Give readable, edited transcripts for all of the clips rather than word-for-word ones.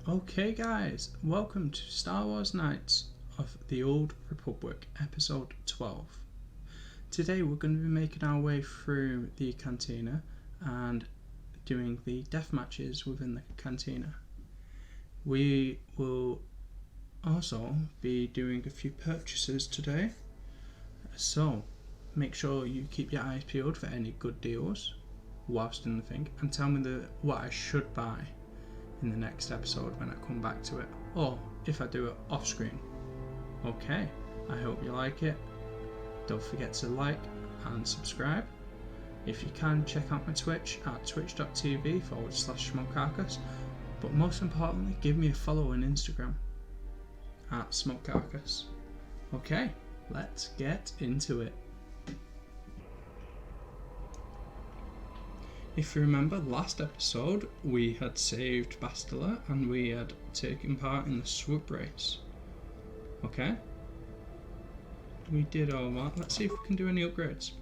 Okay guys, welcome to Star Wars Knights of the Old Republic, episode 12. Today we're going to be making our way through the Cantina and doing the death matches within the Cantina. We will also be doing a few purchases today, so make sure you keep your eyes peeled for any good deals whilst in the thing, and tell me what I should buy in the next episode when I come back to it, or if I do it off screen. Okay, I hope you like it. Don't forget to like and subscribe. If you can, check out my Twitch at twitch.tv/smokecarcass, but most importantly, give me a follow on Instagram at smokecarcass. Okay, let's get into it. If you remember, last episode we had saved Bastila and we had taken part in the swoop race. Okay? We did all that. Let's see if we can do any upgrades.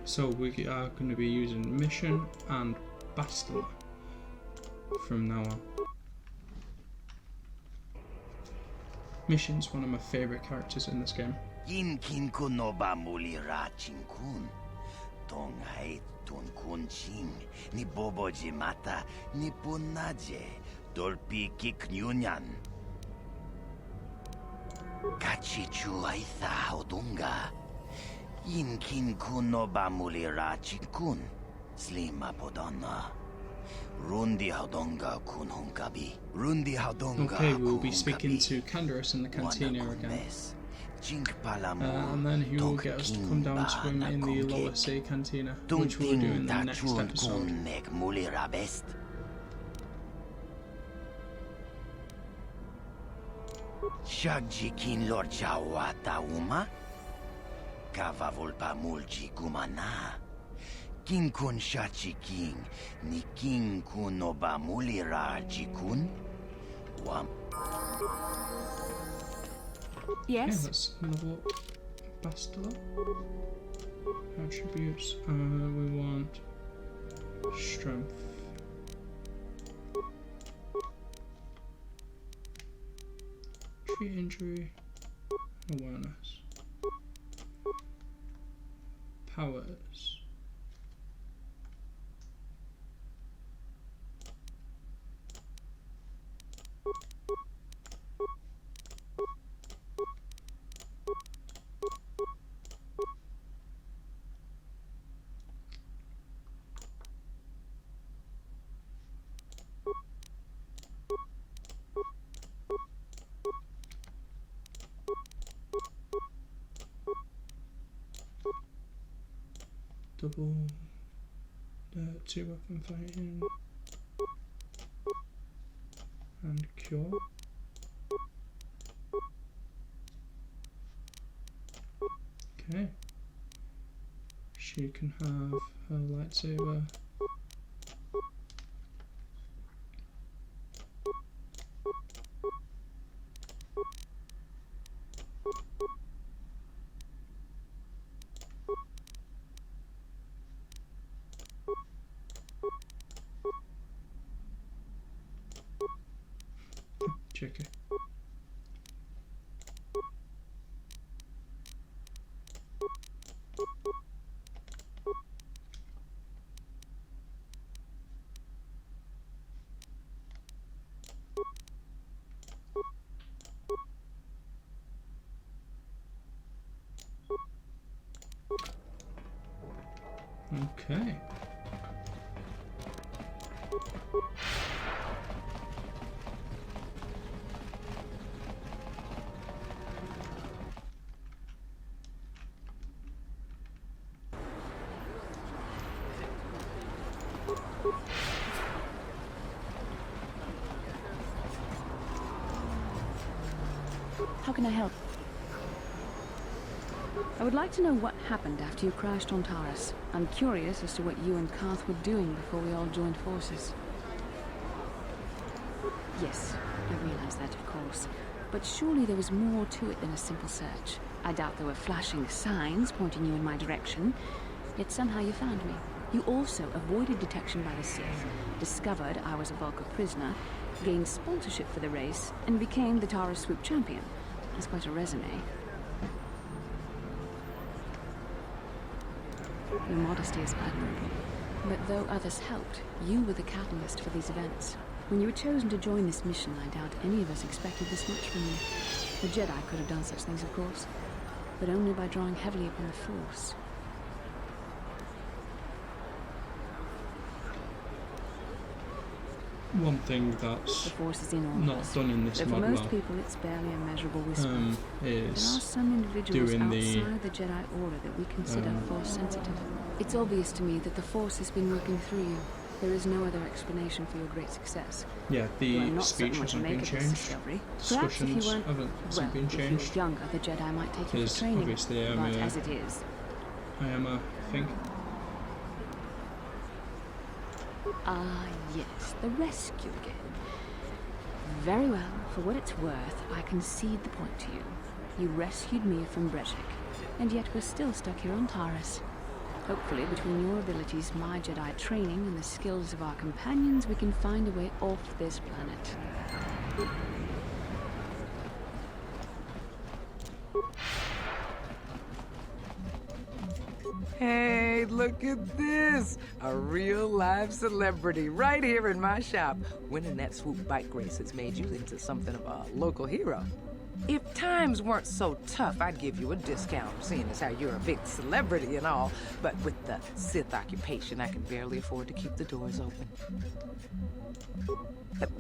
So we are going to be using Mission and Bastila from now on. Mission's one of my favourite characters in this game. Okay, we'll be speaking to Taris in the Cantina again. And then he will get us to come down to him in the lower sea Cantina, which we'll do in the next episode. Shagjikin Lord Jawata Uma Kava Volpa Mulji Gumana Kin Kun Shachi King Ni King Kunoba Mulira Jikun Wam. Okay, Yes. let's level up Bastila. Attributes, we want strength. Treat injury, awareness, powers. Double 2 weapon fighting and cure. Okay, she can have her lightsaber. Check it. Okay. How can I help? I would like to know what happened after you crashed on Taris. I'm curious as to what you and Karth were doing before we all joined forces. Yes, I realize that, of course. But surely there was more to it than a simple search. I doubt there were flashing signs pointing you in my direction. Yet somehow you found me. You also avoided detection by the Sith, discovered I was a Vulcan prisoner, gained sponsorship for the race, and became the Taris Swoop champion. That's quite a resume. Your modesty is admirable. But though others helped, you were the catalyst for these events. When you were chosen to join this mission, I doubt any of us expected this much from you. The Jedi could have done such things, of course, but only by drawing heavily upon the Force. One thing that's The Force is in all not of us. done in this Though for mod most well people, it's barely a measurable whisper. There are is some individuals doing outside the Jedi Order that we consider Force sensitive. It's obvious to me that the Force has been working through you. There is no other explanation for your great success. yeah, You are the not speech certain what to hasn't make been of this changed. discovery. Perhaps if you Discussions weren't, hasn't been if you changed. were younger, the Jedi might take you for Because training. obviously I'm but a- as it is, I am a thing. ah yes, the rescue again. Very well. For what it's worth, I concede the point to you. You rescued me from Brejik, and yet we're still stuck here on Taris. Hopefully, between your abilities, my Jedi training, and the skills of our companions, we can find a way off this planet. Hey, look at this! A real live celebrity right here in my shop. Winning that swoop bike race has made you into something of a local hero. If times weren't so tough, I'd give you a discount, seeing as how you're a big celebrity and all. But with the Sith occupation, I can barely afford to keep the doors open.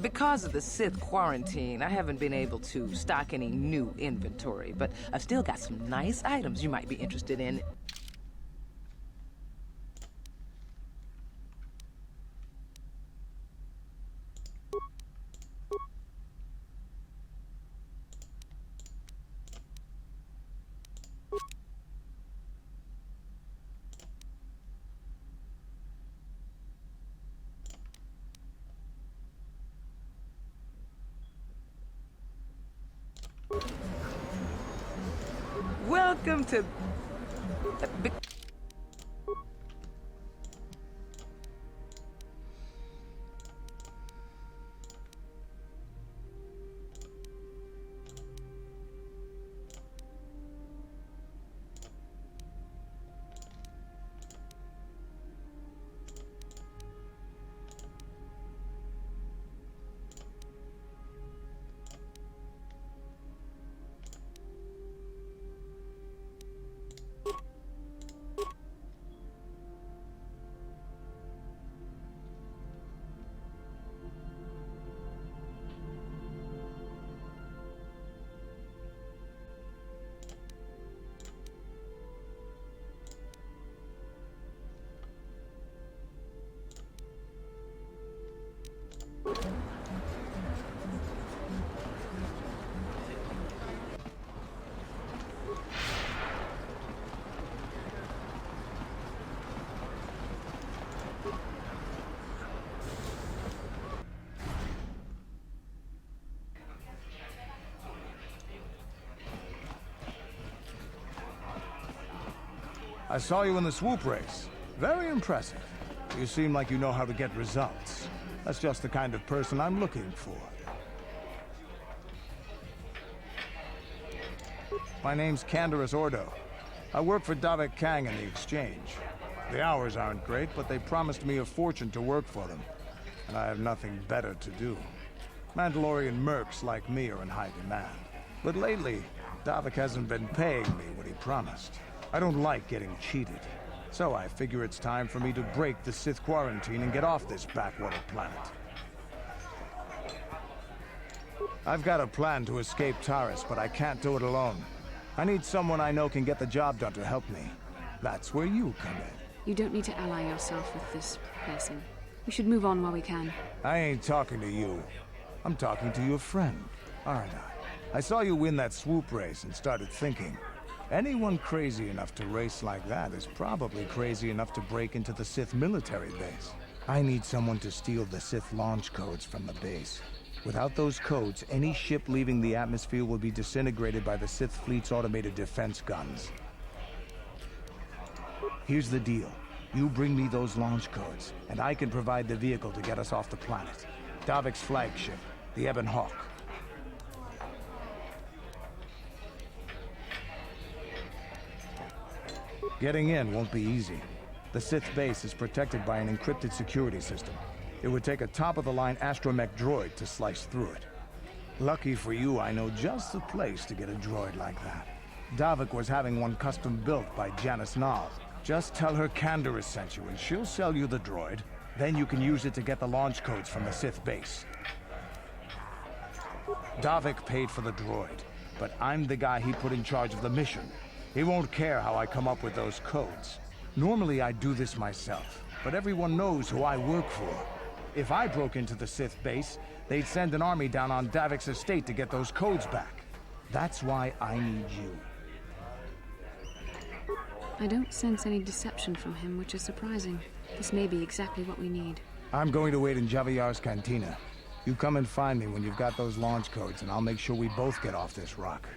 Because of the Sith quarantine, I haven't been able to stock any new inventory, but I've still got some nice items you might be interested in. Welcome to... I saw you in the swoop race. Very impressive. You seem like you know how to get results. That's just the kind of person I'm looking for. My name's Candaris Ordo. I work for Davik Kang in the exchange. The hours aren't great, but they promised me a fortune to work for them. And I have nothing better to do. Mandalorian mercs like me are in high demand. But lately, Davik hasn't been paying me what he promised. I don't like getting cheated. So I figure it's time for me to break the Sith quarantine and get off this backwater planet. I've got a plan to escape Taris, but I can't do it alone. I need someone I know can get the job done to help me. That's where you come in. You don't need to ally yourself with this person. We should move on while we can. I ain't talking to you. I'm talking to your friend, aren't I? I saw you win that swoop race and started thinking, anyone crazy enough to race like that is probably crazy enough to break into the Sith military base. I need someone to steal the Sith launch codes from the base. Without those codes, any ship leaving the atmosphere will be disintegrated by the Sith fleet's automated defense guns. Here's the deal. You bring me those launch codes, and I can provide the vehicle to get us off the planet. Davik's flagship, the Ebon Hawk. Getting in won't be easy. The Sith base is protected by an encrypted security system. It would take a top-of-the-line astromech droid to slice through it. Lucky for you, I know just the place to get a droid like that. Davik was having one custom built by Janice Nall. Just tell her Candaris sent you, and she'll sell you the droid. Then you can use it to get the launch codes from the Sith base. Davik paid for the droid, but I'm the guy he put in charge of the mission. He won't care how I come up with those codes. Normally I'd do this myself, but everyone knows who I work for. If I broke into the Sith base, they'd send an army down on Davik's estate to get those codes back. That's why I need you. I don't sense any deception from him, which is surprising. This may be exactly what we need. I'm going to wait in Javiar's Cantina. You come and find me when you've got those launch codes, and I'll make sure we both get off this rock.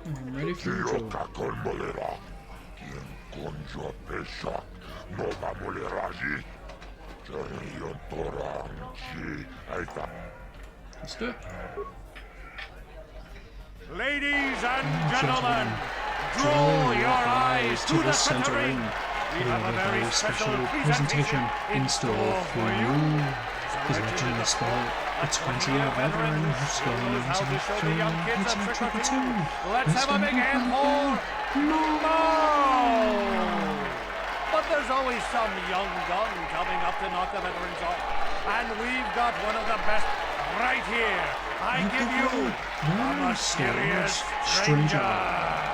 I'm ready for the job. Let's do it. Ladies and gentlemen, draw your eyes to the center ring. We have a very special presentation in store for you. His legend is spelled a 20-year veteran who's going into the film Trick or Two. Let's have a big hand for Mo! But there's always some young gun coming up to knock the veterans off. And we've got one of the best right here. I give you a mysterious stranger.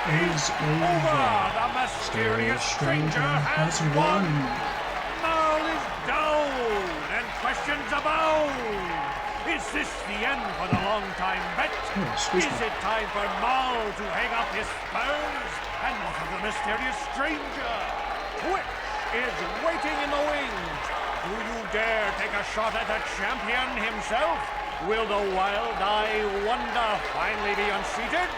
Is over. The mysterious stranger has won. Maul is down, and questions abound. Is this the end for the long-time bet? Is it time for Maul to hang up his spurs? And what of the mysterious stranger? Which is waiting in the wings? Do you dare take a shot at the champion himself? Will the wild-eye wonder finally be unseated?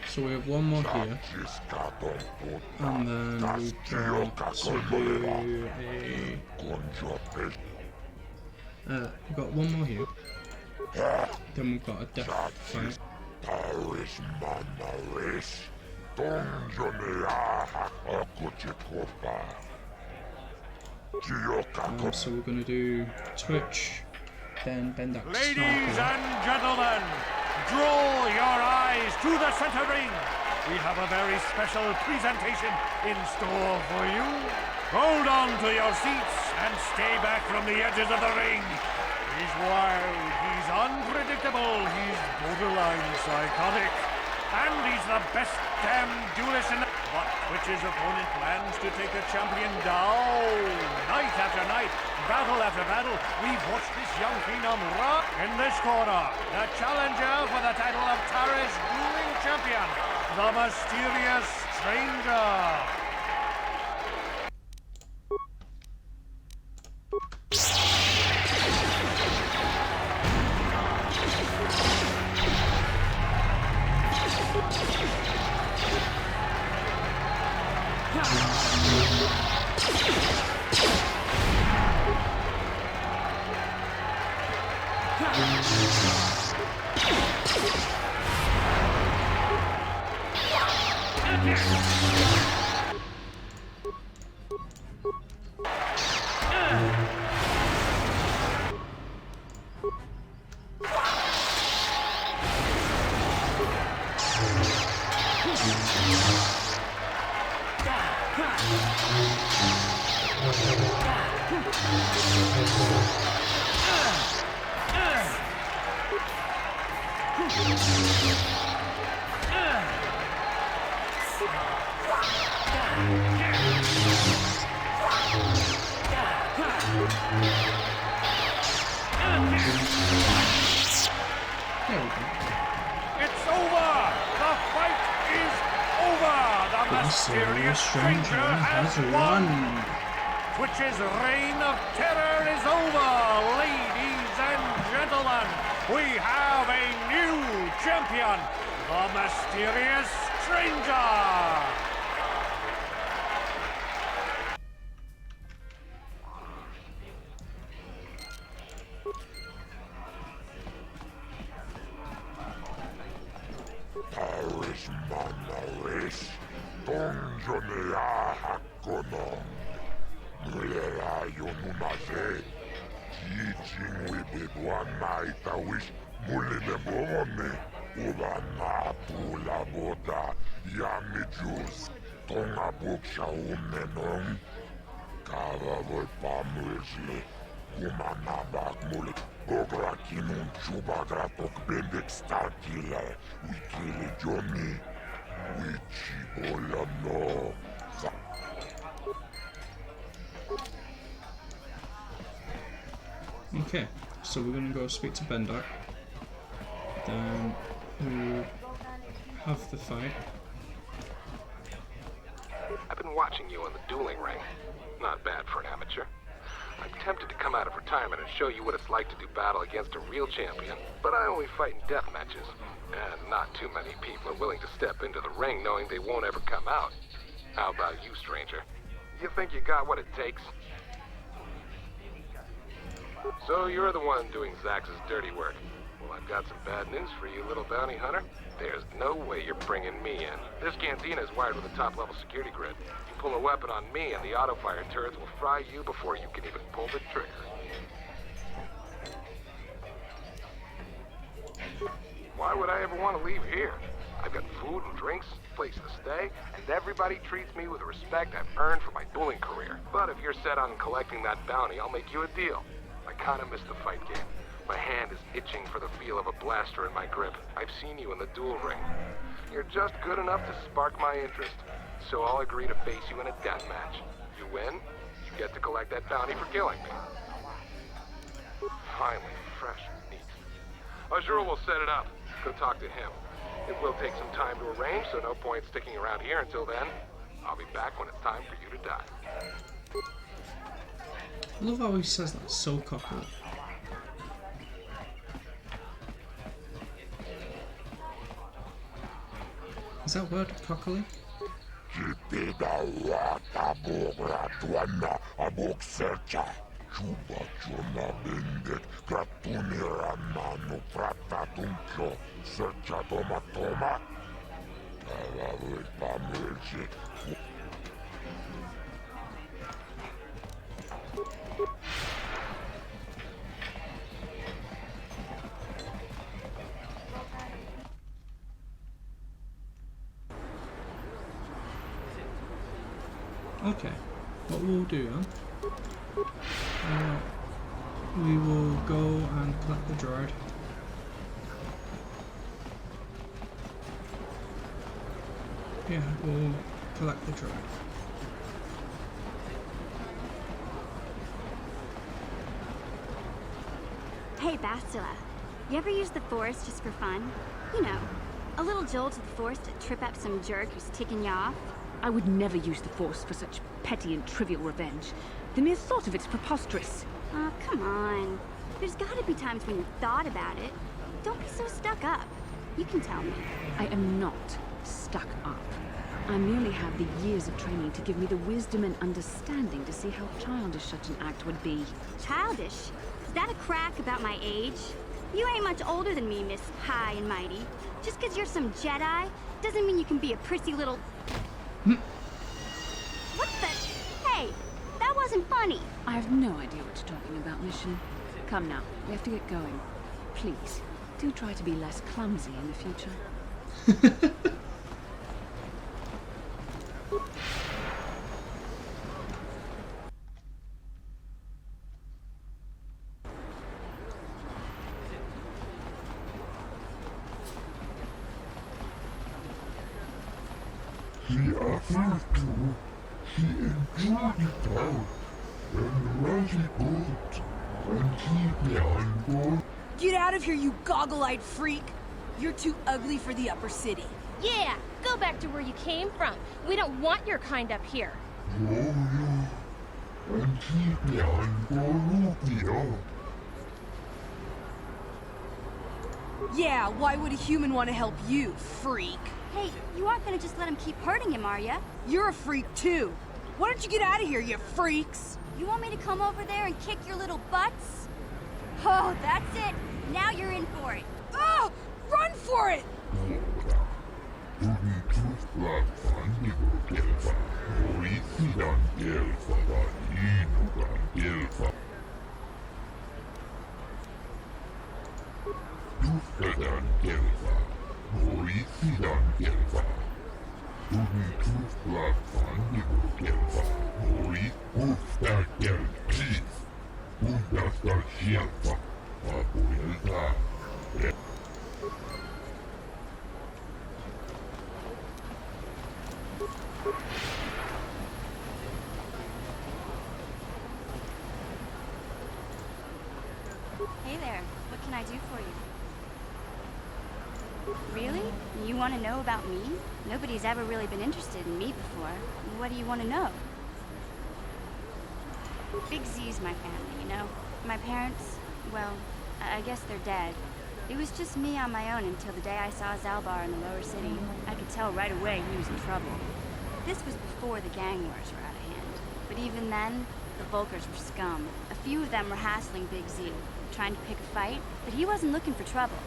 So we have one more here, and then we've got to do we've got one more here, then we've got a death fight. So we're going to do Twitch, then bend that Ladies sniper. and gentlemen, draw your eyes to the center ring. We have a very special presentation in store for you. Hold on to your seats and stay back from the edges of the ring. He's wild, he's unpredictable, he's borderline psychotic. And he's the best damn duelist in the... But Twitch's opponent plans to take the champion down. Night after night, battle after battle, we've watched this young phenom rock. In this corner, the challenger for the title of Taris dueling champion, the mysterious stranger. It's over! The fight is over! The mysterious stranger has won! Twitch's reign of terror is over, ladies and gentlemen! We have a new champion, the mysterious stranger! Taris manalis, donjonea hakonon. Mulera yonumase, teaching we bedwan naitawish, mulinebone, ubana pula boda, yamijus, tonga buksha umenon, kava volpamulsle, kumanabak mulik. Bogra kinun chuba gratok bendek starkile, wikili Johnny, wichibola no. Okay, so we're going to go speak to Bendak. Then we'll have the fight. I've been watching you on the dueling ring. Not bad for an amateur. I'm tempted to come out of retirement and show you what it's like to do battle against a real champion, but I only fight in death matches, and not too many people are willing to step into the ring knowing they won't ever come out. How about you, stranger? You think you got what it takes? So you're the one doing Zax's dirty work. Well, I've got some bad news for you, little bounty hunter. There's no way you're bringing me in. This cantina is wired with a top-level security grid. You pull a weapon on me and the auto-fire turrets will fry you before you can even pull the trigger. Why would I ever want to leave here? I've got food and drinks, place to stay, and everybody treats me with the respect I've earned for my dueling career. But if you're set on collecting that bounty, I'll make you a deal. I kinda missed the fight game. My hand is itching for the feel of a blaster in my grip. I've seen you in the duel ring. You're just good enough to spark my interest, so I'll agree to face you in a death match. You win, you get to collect that bounty for killing me. Finally, fresh meat. Azura will set it up. Go talk to him. It will take some time to arrange, so no point sticking around here until then. I'll be back when it's time for you to die. I love how he says that so cocky. Is that word cockily? Okay, what we'll do then, we will go and collect the droid. Yeah, we'll collect the droid. Hey, Bastila, you ever use the Force just for fun? You know, a little jolt of the Force to trip up some jerk who's ticking you off? I would never use the Force for such petty and trivial revenge. The mere thought of it's preposterous. Oh, come on. There's gotta be times when you thought about it. Don't be so stuck up. You can tell me. I am not stuck up. I merely have the years of training to give me the wisdom and understanding to see how childish such an act would be. Childish? Is that a crack about my age? You ain't much older than me, Miss High and Mighty. Just 'cause you're some Jedi doesn't mean you can be a prissy little... What the... Hey, that wasn't funny. I have no idea what you're talking about, Mission. Come now, we have to get going. Please, do try to be less clumsy in the future. She offered to, she enjoyed it out, and was it good, and keep me on board. Get out of here, you goggle-eyed freak! You're too ugly for the upper city. Yeah, go back to where you came from. We don't want your kind up here. And keep me on board, Rupio. Yeah, why would a human want to help you, freak? Hey, you aren't gonna just let him keep hurting him, are ya? You're a freak too. Why don't you get out of here, you freaks? You want me to come over there and kick your little butts? Oh, that's it. Now you're in for it. Oh, run for it! Hey there, what can I do for you? Really? You want to know about me? Nobody's ever really been interested in me before. What do you want to know? Big Z's my family, you know? My parents, well, I guess they're dead. It was just me on my own until the day I saw Zalbar in the lower city. I could tell right away he was in trouble. This was before the gang wars were out of hand. But even then, the Vulkars were scum. A few of them were hassling Big Z, trying to pick a fight, but he wasn't looking for trouble.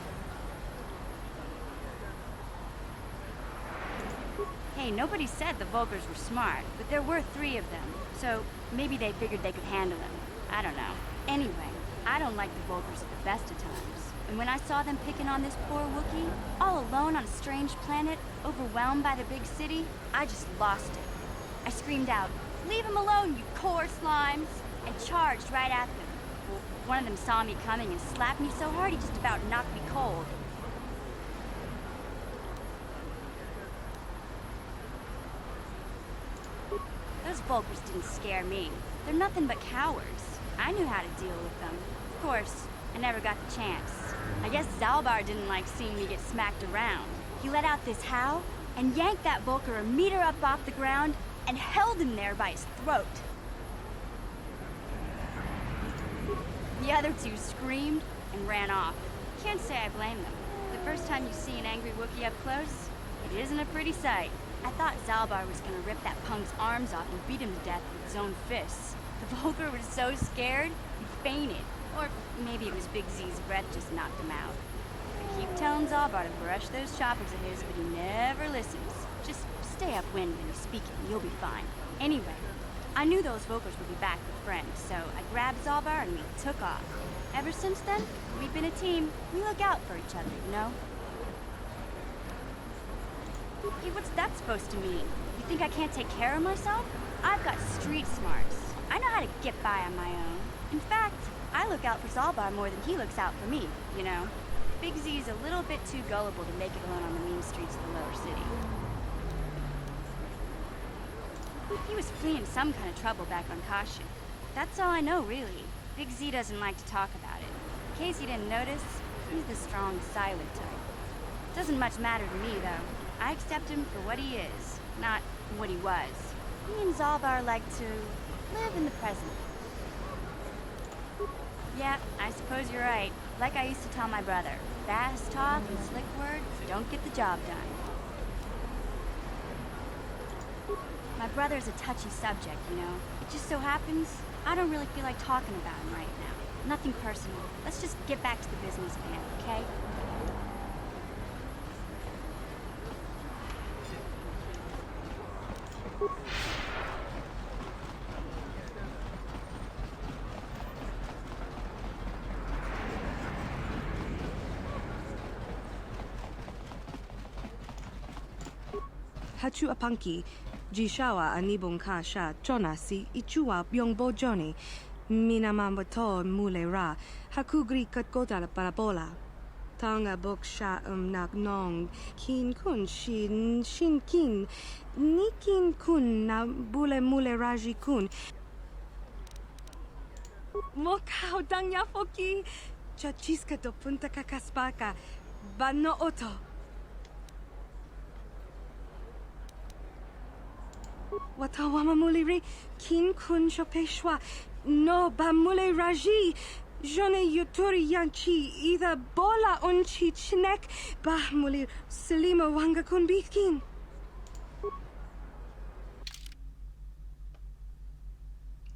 Hey, nobody said the Vulkars were smart, but there were 3 of them, so maybe they figured they could handle him. I don't know. Anyway, I don't like the Vulkars at the best of times. And when I saw them picking on this poor Wookiee, all alone on a strange planet, overwhelmed by the big city, I just lost it. I screamed out, "Leave him alone, you core slimes!" and charged right at them. Well, one of them saw me coming and slapped me so hard he just about knocked me cold. Those Vulkars didn't scare me. They're nothing but cowards. I knew how to deal with them. Of course, I never got the chance. I guess Zalbar didn't like seeing me get smacked around. He let out this howl and yanked that Vulkar a meter up off the ground and held him there by his throat. The other 2 screamed and ran off. Can't say I blame them. The first time you see an angry Wookiee up close, it isn't a pretty sight. I thought Zalbar was gonna rip that punk's arms off and beat him to death with his own fists. The Vulkar was so scared, he fainted. Or maybe it was Big Z's breath just knocked him out. I keep telling Zalbar to brush those choppers of his, but he never listens. Just stay upwind when he's speaking, you'll be fine. Anyway, I knew those Vulkars would be back with friends, so I grabbed Zalbar and we took off. Ever since then, we've been a team. We look out for each other, you know? Hey, what's that supposed to mean? You think I can't take care of myself? I've got street smarts. I know how to get by on my own. In fact, I look out for Zalbar more than he looks out for me, you know? Big Z's a little bit too gullible to make it alone on the mean streets of the lower city. He was fleeing some kind of trouble back on Kashyyyk. That's all I know, really. Big Z doesn't like to talk about it. In case you didn't notice, he's the strong, silent type. Doesn't much matter to me, though. I accept him for what he is, not what he was. Me and Zalbar like to live in the present. Yeah, I suppose you're right. Like I used to tell my brother, fast talk and slick words don't get the job done. My brother's a touchy subject, you know. It just so happens, I don't really feel like talking about him right now. Nothing personal. Let's just get back to the business at hand, okay? Hachu apanki, Jishawa anibong kasha, chonasi, ichua byongbo joni, minamambato mule ra, hakugri katkota la parabola. Tanga boksha nak nong, kin kun shin kin, nikin kun na bule mule raji kun. Mokao danya foki, chachiska do punta kakaspaka, bano oto. Watawama muliri, kin kun shopeshwa, no bamule raji, jone yuturi yanchi, either bola unchi chinek, bah mulir, selima wanga kun bitkin.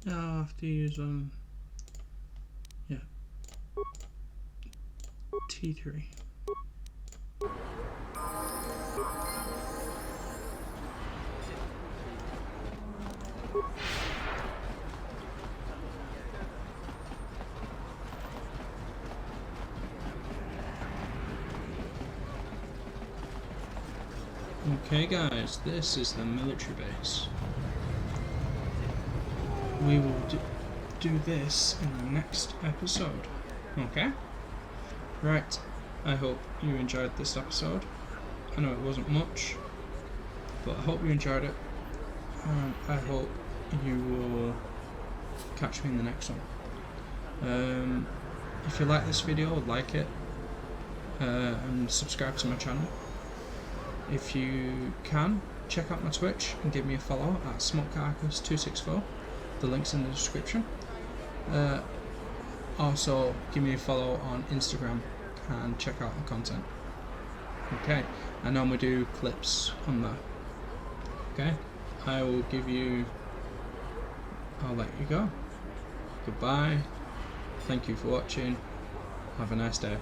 I have to use yeah, T3. Okay guys, this is the military base. We will do this in the next episode. Okay? Right, I hope you enjoyed this episode. I know it wasn't much, but I hope you enjoyed it. And I hope you will catch me in the next one. If you like this video, like it, and subscribe to my channel. If you can, check out my Twitch and give me a follow at SmokeCarcass264. The link's in the description. Also, give me a follow on Instagram and check out my content. Okay, I normally do clips on there. Okay, I'll let you go. Goodbye. Thank you for watching. Have a nice day.